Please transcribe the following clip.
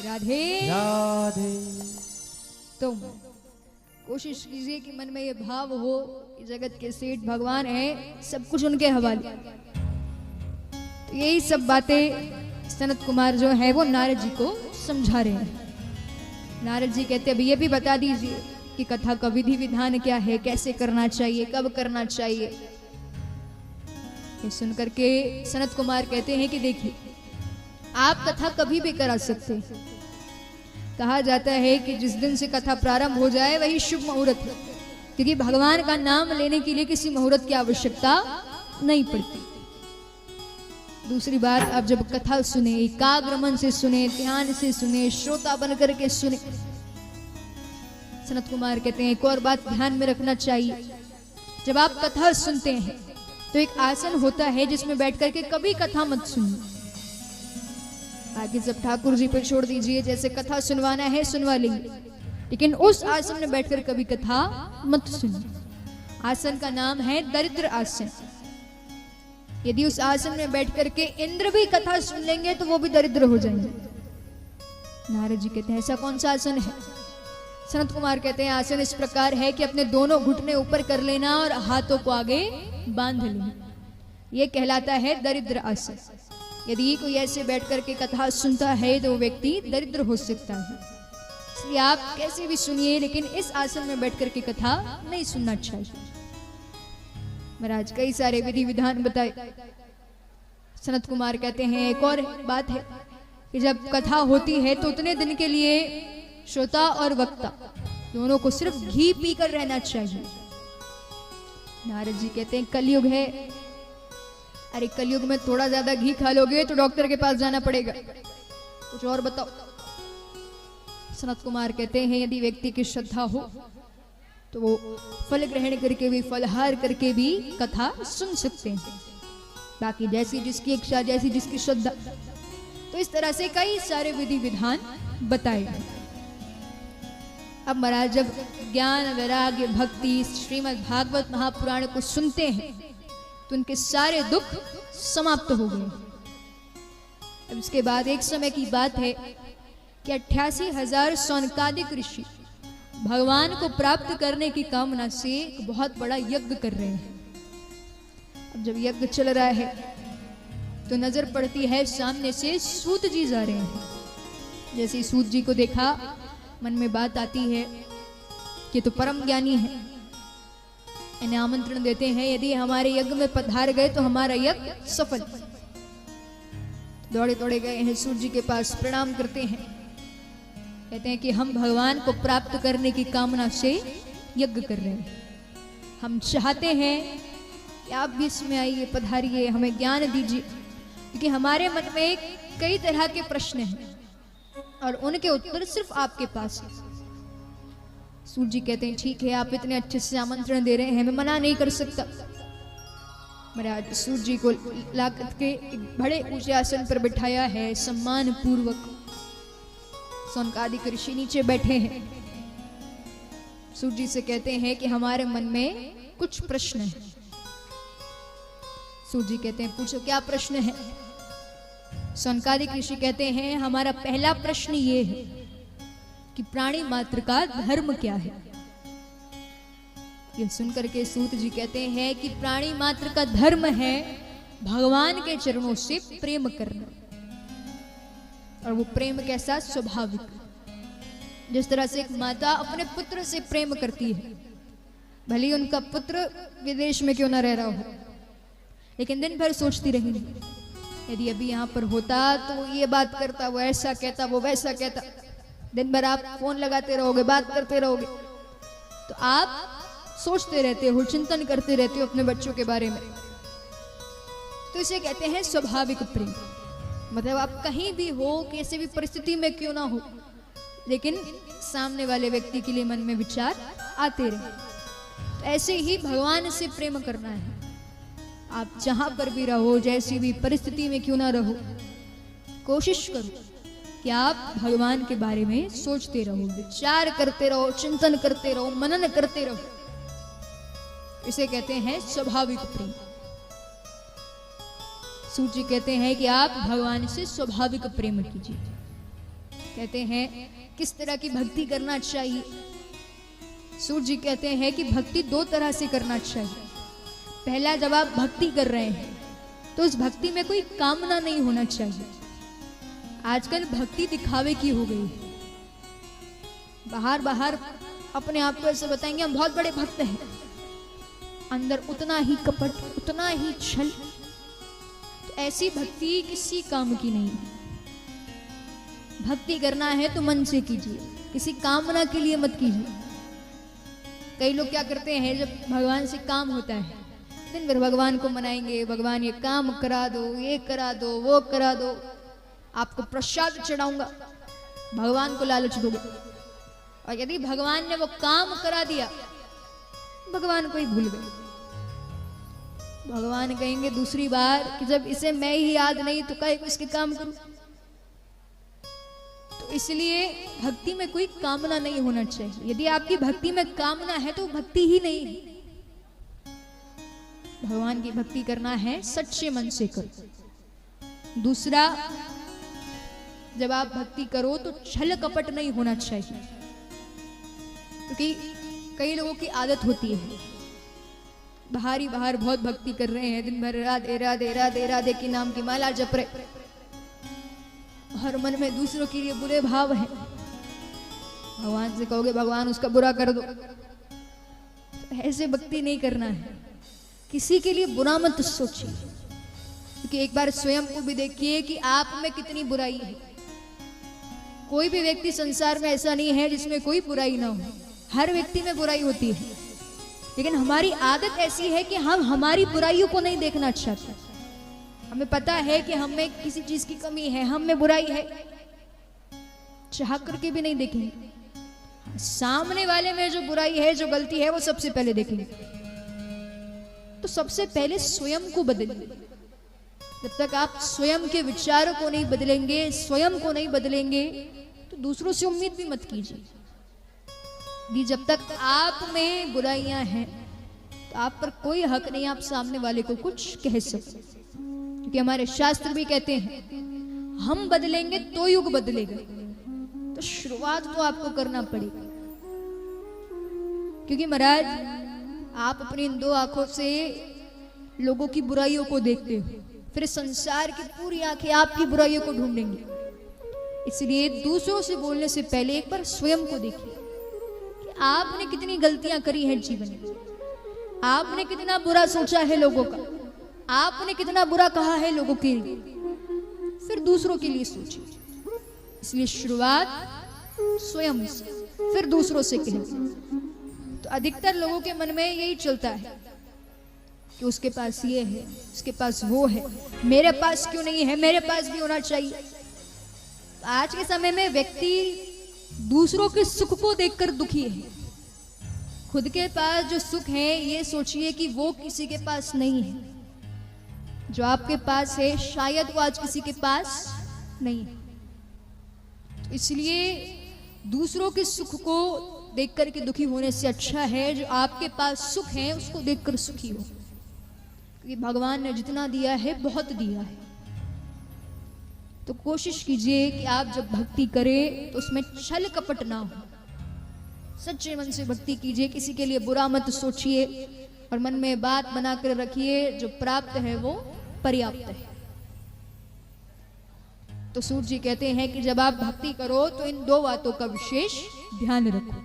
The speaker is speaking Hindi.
राधे राधे। तुम कोशिश कीजिए कि मन में ये भाव हो कि जगत के सेठ भगवान है, सब कुछ उनके हवाले। तो यही सब बातें सनत कुमार जो है वो नारद जी को समझा रहे हैं। नारद जी कहते अभी ये भी बता दीजिए कि कथा का विधि विधान क्या है, कैसे करना चाहिए, कब करना चाहिए। ये सुनकर के सनत कुमार कहते हैं कि देखिए, आप कथा कभी भी करा सकते हैं। कहा जाता है कि जिस दिन से कथा प्रारंभ हो जाए वही शुभ मुहूर्त है, क्योंकि भगवान का नाम लेने के लिए किसी मुहूर्त की आवश्यकता नहीं पड़ती। दूसरी बात, आप जब कथा सुने, एकाग्र मन से सुने, ध्यान से सुने, श्रोता बन करके सुने। सनत कुमार कहते हैं एक और बात ध्यान में रखना चाहिए, जब आप कथा सुनते हैं तो एक आसन होता है जिसमें बैठ करके कभी कथा मत सुनिए। बाकी सब ठाकुर जी पे छोड़ दीजिए, जैसे कथा सुनवाना है सुनवा लेंगे, लेकिन उस आसन में बैठकर कभी कथा मत सुनिए। आसन का नाम है दरिद्र आसन। यदि उस आसन में बैठ करके इंद्र भी कथा सुन लेंगे तो वो भी दरिद्र हो जाएंगे। नारद जी कहते हैं ऐसा कौन सा आसन है? सनत कुमार कहते हैं आसन इस प्रकार है कि अपने दोनों घुटने ऊपर कर लेना और हाथों को आगे बांध लेना। यह कहलाता है दरिद्र आसन। यदि कोई ऐसे बैठ करके कथा सुनता है तो वो व्यक्ति दरिद्र हो सकता है। इसलिए आप कैसे भी सुनिए, लेकिन इस आसन में बैठ करके कथा नहीं सुनना चाहिए। महाराज कई सारे विधि विधान बताए। सनत कुमार कहते हैं एक और बात है कि जब कथा होती है तो उतने दिन के लिए श्रोता और वक्ता दोनों को सिर्फ घी पीकर रहना चाहिए। नारद जी कहते हैं कलयुग है, अरे कलयुग में थोड़ा ज्यादा घी खा लोगे तो डॉक्टर के पास जाना पड़ेगा। कुछ और बताओ। सनत कुमार कहते हैं यदि व्यक्ति की श्रद्धा हो तो वो फल ग्रहण करके भी, फलहार करके भी कथा सुन सकते हैं। बाकी जैसी जिसकी इच्छा, जैसी जिसकी श्रद्धा। तो इस तरह से कई सारे विधि विधान बताए गए। अब महाराज जब ज्ञान वैराग्य भक्ति श्रीमद् भागवत महापुराण को सुनते हैं तो उनके सारे दुख समाप्त हो गए। अब इसके बाद एक समय की बात है कि 88,000 सौनकादिक ऋषि भगवान को प्राप्त करने की कामना से एक बहुत बड़ा यज्ञ कर रहे हैं। अब जब यज्ञ चल रहा है तो नजर पड़ती है सामने से सूत जी जा रहे हैं। जैसे सूत जी को देखा मन में बात आती है कि तो परम ज्ञानी है, इन्हें आमंत्रण देते हैं, यदि हमारे यज्ञ में पधार गए तो हमारा यज्ञ सफल। दौड़े दौड़े गए हैं सूर्य जी के पास, प्रणाम करते हैं, कहते हैं कि हम भगवान को प्राप्त करने की कामना से यज्ञ कर रहे हैं। हम चाहते हैं कि आप भी इसमें आइए, पधारिए, हमें ज्ञान दीजिए, क्योंकि हमारे मन में कई तरह के प्रश्न हैं और उनके उत्तर सिर्फ आपके पास है। सूर्य जी कहते हैं ठीक है, आप इतने अच्छे से आमंत्रण दे रहे हैं, मैं मना नहीं कर सकता। महाराज सूर्य जी को लाकर के एक बड़े ऊंचे आसन पर बिठाया है, सम्मान पूर्वक। सौनकादिक ऋषि नीचे बैठे हैं। सूर्य जी से कहते हैं कि हमारे मन में कुछ प्रश्न है। सूर्य जी कहते हैं पूछो क्या प्रश्न है? सौनकादिक ऋषि कहते हैं हमारा पहला प्रश्न ये है कि प्राणी मात्र का धर्म क्या है? ये सुनकर के सूत जी कहते हैं कि प्राणी मात्र का धर्म है भगवान के चरणों से प्रेम करना। और वो प्रेम कैसा? स्वाभाविक। जिस तरह से एक माता अपने पुत्र से प्रेम करती है, भले ही उनका पुत्र विदेश में क्यों ना रह रहा हो, लेकिन दिन भर सोचती रहेगी यदि अभी यहाँ पर होता तो वो ये बात करता, वो ऐसा कहता, वो वैसा कहता। दिन भर आप फोन लगाते रहोगे, बात करते रहोगे, तो आप सोचते रहते हो, चिंतन करते रहते हो अपने बच्चों के बारे में। तो इसे कहते हैं स्वाभाविक प्रेम। मतलब आप कहीं भी हो, कैसे भी परिस्थिति में क्यों ना हो, लेकिन सामने वाले व्यक्ति के लिए मन में विचार आते रहे। तो ऐसे ही भगवान से प्रेम करना है। आप जहां पर भी रहो, जैसी भी परिस्थिति में क्यों ना रहो, कोशिश करो कि आप भगवान के बारे में सोचते रहो, विचार करते रहो, चिंतन करते रहो, मनन करते रहो। इसे कहते हैं स्वाभाविक प्रेम। सूर्य कहते हैं कि आप भगवान से स्वाभाविक प्रेम कीजिए। कहते हैं किस तरह की भक्ति करना चाहिए। सूर्य जी कहते हैं कि भक्ति दो तरह से करना चाहिए। पहला, जब आप भक्ति कर रहे हैं तो उस भक्ति में कोई कामना नहीं होना चाहिए। आजकल भक्ति दिखावे की हो गई है। बाहर बाहर अपने आप को ऐसे बताएंगे हम बहुत बड़े भक्त हैं, अंदर उतना ही कपट, उतना ही छल। तो ऐसी भक्ति किसी काम की नहीं। भक्ति करना है तो मन से कीजिए, किसी कामना के लिए मत कीजिए। कई लोग क्या करते हैं, जब भगवान से काम होता है दिन भर भगवान को मनाएंगे, भगवान ये काम करा दो, ये करा दो, वो करा दो, आपको प्रसाद चढ़ाऊंगा, भगवान को लालच दोगे। और यदि भगवान ने वो काम करा दिया, भगवान को ही भूल गए। भगवान कहेंगे दूसरी बार कि जब इसे मैं ही याद नहीं तो काहे को इसके काम करूं। तो इसलिए भक्ति में कोई कामना नहीं होना चाहिए। यदि आपकी भक्ति में कामना है तो भक्ति ही नहीं है। भगवान की भक्ति करना है सच्चे मन से करो। दूसरा, जब आप भक्ति करो तो छल कपट नहीं होना चाहिए, क्योंकि कई लोगों की आदत होती है बाहर बहुत भक्ति कर रहे हैं, दिन भर राधे राधे राधे राधे के नाम की माला जप रहे, हर मन में दूसरों के लिए बुरे भाव है। भगवान से कहोगे भगवान उसका बुरा कर दो, तो ऐसे भक्ति नहीं करना है। किसी के लिए बुरा मत सोचिए, क्योंकि एक बार स्वयं को भी देखिए कि आप में कितनी बुराई है। कोई भी व्यक्ति संसार में ऐसा नहीं है जिसमें कोई बुराई ना हो, हर व्यक्ति में बुराई होती है। लेकिन हमारी आदत ऐसी है कि हम हमारी बुराइयों को नहीं देखना चाहते। हमें पता है कि हम में किसी चीज की कमी है, हम में बुराई है, चाह करके भी नहीं देखेंगे। सामने वाले में जो बुराई है, जो गलती है, वो सबसे पहले देखेंगे। तो सबसे पहले स्वयं को बदलिए। जब तक आप स्वयं के विचारों को नहीं बदलेंगे, स्वयं को नहीं बदलेंगे, तो दूसरों से उम्मीद भी मत कीजिए। जब तक आप में बुराइयां हैं तो आप पर कोई हक नहीं आप सामने वाले को कुछ कह सकते, क्योंकि हमारे शास्त्र भी कहते हैं हम बदलेंगे तो युग बदलेगा। तो शुरुआत तो आपको करना पड़ेगा, क्योंकि महाराज आप अपनी इन दो आंखों से लोगों की बुराइयों को देखते हो, फिर संसार की पूरी आंखें आपकी बुराइयों को ढूंढेंगी। इसलिए दूसरों से बोलने से पहले एक बार स्वयं को देखिए कि आपने कितनी गलतियां करी हैं जीवन में, आपने कितना बुरा सोचा है लोगों का, आपने कितना बुरा कहा है लोगों के लिए, फिर दूसरों के लिए सोचिए। इसलिए शुरुआत स्वयं से, फिर दूसरों से कहें। तो अधिकतर लोगों के मन में यही चलता है कि उसके पास ये है, उसके पास वो है, मेरे पास क्यों नहीं है, मेरे पास भी होना चाहिए। तो आज के समय में व्यक्ति दूसरों के सुख को देखकर दुखी है। खुद के पास जो सुख है ये सोचिए कि वो किसी के पास नहीं है। जो आपके पास है शायद वो आज किसी के पास नहीं है। तो इसलिए दूसरों के सुख को देख करके दुखी होने से अच्छा है जो आपके पास सुख है उसको देखकर सुखी हो, क्योंकि भगवान ने जितना दिया है बहुत दिया है। तो कोशिश कीजिए कि आप जब भक्ति करें तो उसमें छल कपट ना हो, सच्चे मन से भक्ति कीजिए, किसी के लिए बुरा मत सोचिए और मन में बात बनाकर रखिए जो प्राप्त है वो पर्याप्त है। तो सूर्य जी कहते हैं कि जब आप भक्ति करो तो इन दो बातों का विशेष ध्यान रखो।